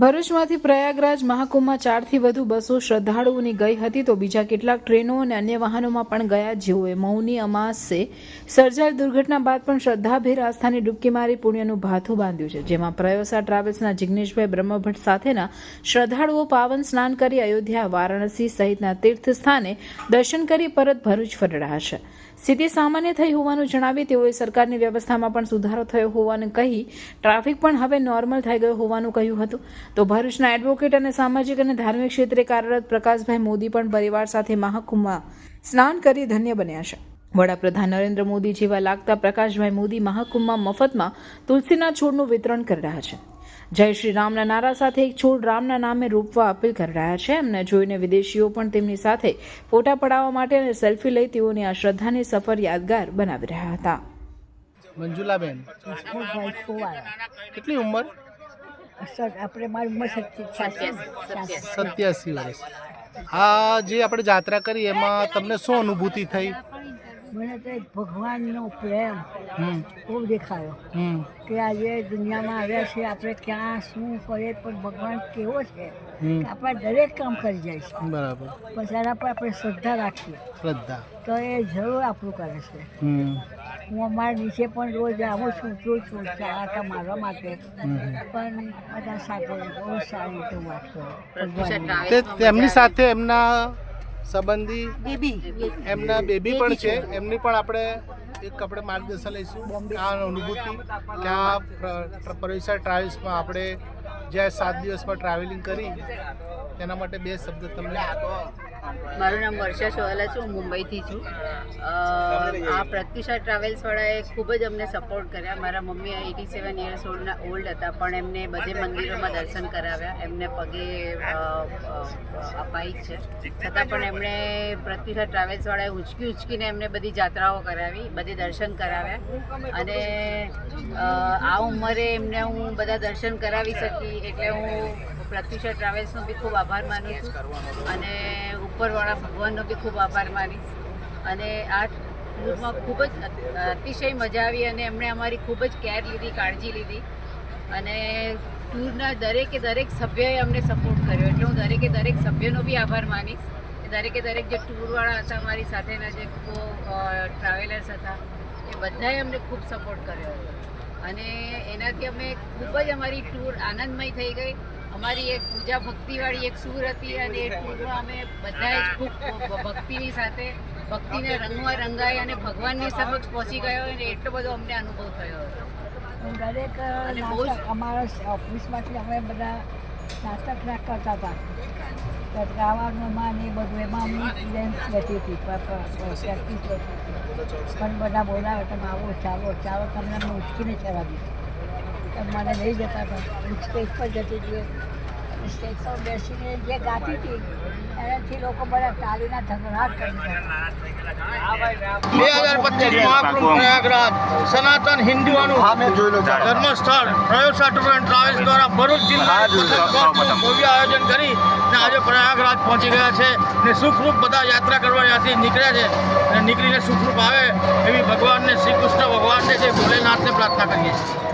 ભરૂચમાંથી પ્રયાગરાજ મહાકુંભમાં 4થી વધુ બસો શ્રદ્ધાળુઓની ગઈ હતી તો બીજા કેટલાક ટ્રેનો અને અન્ય વાહનોમાં પણ ગયા, જેઓએ મૌની અમાસે સર્જાયેલ દુર્ઘટના બાદ પણ શ્રદ્ધાભેર આસ્થાની ડૂબકી મારી પુણ્યનું ભાથું બાંધ્યું છે, જેમાં પ્રયોસા ટ્રાવેલ્સના જિગ્નેશભાઈ બ્રહ્મભટ્ટ સાથેના શ્રદ્ધાળુઓ પાવન સ્નાન કરી અયોધ્યા, વારાણસી સહિતના તીર્થ સ્થાને દર્શન કરી પરત ભરૂચ ફરી રહ્યા છે. સ્થિતિ સામાન્ય થઈ હોવાનું જણાવી તેઓએ સરકારની વ્યવસ્થામાં પણ સુધારો થયો હોવાનું કહી ટ્રાફિક પણ હવે નોર્મલ થઈ ગયો હોવાનું કહ્યું હતું. તો ભરૂચના એડવોકેટ અને સામાજિક અને ધાર્મિક ક્ષેત્રે કાર્યરત પ્રકાશભાઈ મોદી પણ પરિવાર સાથે મહાકુંભમાં સ્નાન કરી ધન્ય બન્યા છે. વડાપ્રધાન નરેન્દ્ર મોદી જેવા લાગતા પ્રકાશભાઈ મોદી મહાકુંભમાં મફતમાં તુલસીના છોડનું વિતરણ કરી રહ્યા છે. જય શ્રી રામના નારા સાથે એક છોડ રામના નામે રોપવા અપીલ કરી રહ્યા છે. એમને જોઈને વિદેશીઓ પણ તેમની સાથે ફોટા પડાવવા માટે અને સેલ્ફી લઈ તેઓની આ શ્રદ્ધાની સફર યાદગાર બનાવી રહ્યા હતા. મંજુલાબેન, કેટલી ઉંમર? આપણે મારી ઉંમર 87 વર્ષ. આ જે આપણે જાત્રા કરી એમાં તમને શું અનુભૂતિ થઈ? મને તો એક ભગવાનનો પ્રેમ બહુ દેખાયો કે આજે દુનિયામાં આવ્યા છે, આપણે ક્યાં શું કરીએ પણ ભગવાન કેવો છે કે આપણે દરેક કામ કરી જાય છે. બરાબર. બસ એના પર આપણે શ્રદ્ધા રાખીએ તો એ જરૂર આપણું કરે છે. હું અમારા નીચે પણ રોજ આવું છું આટા મારવા માટે, પણ બધા સાથે બહુ સારી રીતે વાત કરો. તેમની સાથે એમના સંબંધી એમના બેબી પણ છે, એમની પણ આપણે માર્ગદર્શન લઈશું. આ અનુભૂતિ કે આ પ્રયોસા ટ્રાવેલ્સમાં આપણે જ્યાં 7 દિવસમાં ટ્રાવેલિંગ કરી તેના માટે 2 શબ્દ તમને. મારું નામ વર્ષા સોહલા છે, હું મુંબઈથી છું. આ પ્રત્યુષા ટ્રાવેલ્સવાળાએ ખૂબ જ અમને સપોર્ટ કર્યા. મારા મમ્મી 87 યર્સ ઓલ્ડ હતા, પણ એમને બધે મંદિરોમાં દર્શન કરાવ્યા, એમને પગે અપાઈ છે, છતાં પણ એમણે પ્રત્યુષા ટ્રાવેલ્સવાળાએ ઉચકીને એમને બધી જાત્રાઓ કરાવી, બધે દર્શન કરાવ્યા. અને આ ઉંમરે એમને હું બધા દર્શન કરાવી શકી એટલે હું પ્રત્યુષા ટ્રાવેલ્સનો બી ખૂબ આભાર માનું છું અને ઉપરવાળા ભગવાનનો બી ખૂબ આભાર માનીશ. અને આ ટૂરમાં ખૂબ જ અતિશય મજા આવી અને એમણે અમારી ખૂબ જ કેર લીધી, કાળજી લીધી અને ટૂરના દરેક સભ્યએ અમને સપોર્ટ કર્યો, એટલે હું દરેક સભ્યનો બી આભાર માનીશ. દરેક જે ટૂરવાળા હતા, અમારી સાથેના જે ટ્રાવેલર્સ હતા, એ બધાએ અમને ખૂબ સપોર્ટ કર્યો હતો અને એનાથી અમે ખૂબ જ અમારી ટૂર આનંદમય થઈ ગઈ. અમારી એક પૂજા ભક્તિવાળી એક સૂર હતી અને એ ટૂરમાં અમે બધાએ જ ખૂબ ભક્તિની સાથે ભક્તિને રંગાઈ અને ભગવાનની સમક્ષ પહોંચી ગયો અને એટલો બધો અમને અનુભવ થયો હતો. દરેક અમારા ઓફિસમાંથી અમે બધા નાટક કરતા હતા, ગાવાનું એ બધું એમાં અમની ફિલિંગ્સ લેતી હતી, પ્રેક્ટિસ લેતી હતી. પણ બધા બોલાવે તમે આવો, ચાલો તમને અમે ઉચકીને ચલાવી મને લઈ જતા હતા. સ્ટેજ પર જતી હતી, સ્ટેજ પર બેસીને જે ગાતી હતી એનાથી લોકો બધા તાળીના ધગડાટ કરી દીધા. 2025 મહાકુંભ પ્રયાગરાજ સનાતન હિન્દુઓનું ધર્મસ્થળ પ્રયોસા ટૂર એન્ડ ટ્રાવેલ્સ દ્વારા ભરૂચ જિલ્લાનું ભવ્ય આયોજન કરી અને આજે પ્રયાગરાજ પહોંચી ગયા છે ને સુખરૂપ બધા યાત્રા કરવા ત્યાંથી નીકળ્યા છે અને નીકળીને સુખરૂપ આવે એવી ભગવાનને શ્રી કૃષ્ણ ભગવાનને જે ભોલેનાથને પ્રાર્થના કરીએ છીએ.